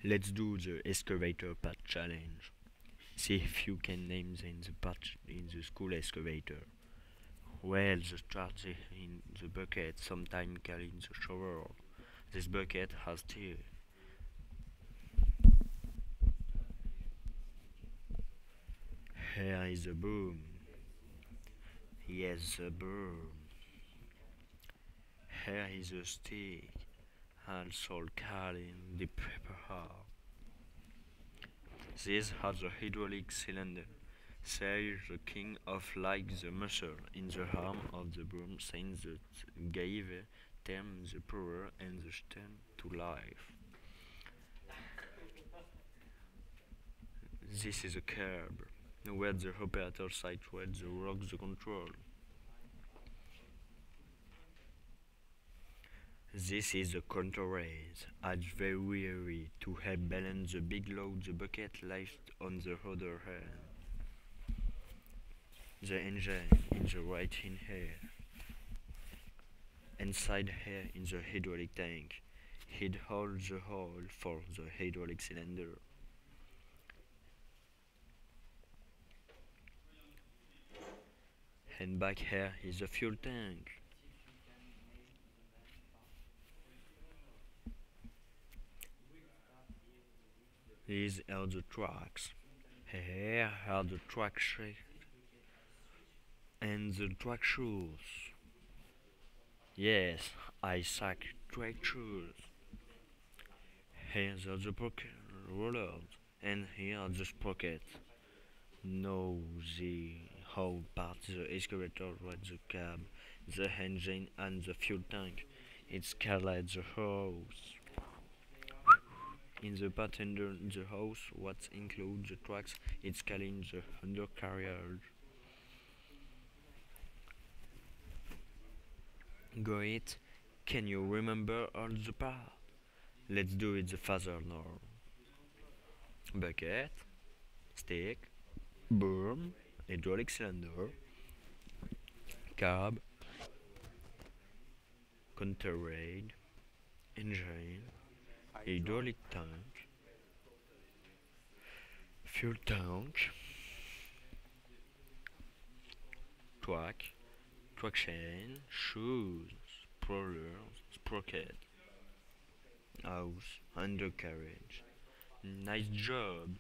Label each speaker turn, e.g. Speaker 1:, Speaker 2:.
Speaker 1: Let's do the excavator part challenge. See if you can name the part in the school excavator. Well, the start in the bucket, sometime carry in the shower. This bucket has teeth. Here is a broom. Yes, a broom. Here is a stick, also carrying the paper. This has a hydraulic cylinder. Says the king of like the muscle in the arm of the broom, since that gave them the power and the stem to life. This is a curb, where the operator situates the rocks the control. This is the counterweight, adds very weary to help balance the big load the bucket lifts on the other hand. The engine in the right in here. Inside here in the hydraulic tank, it holds the hole for the hydraulic cylinder. And back here is the fuel tank. These are the tracks. Here are the track shafts and the track shoes. Yes, I suck track shoes. Here are the rollers, and here are the sprockets. Now the whole part the excavator with the cab, the engine and the fuel tank. It's called the hose. In the part under the hose, what includes the tracks, it's called the undercarriage. Great, can you remember all the parts? Let's do it the faster now. Bucket, stick, broom, hydraulic cylinder, cab, counterweight, engine, hydraulic tank, fuel tank, track chain, shoes, rollers, sprocket, house, undercarriage. Nice job!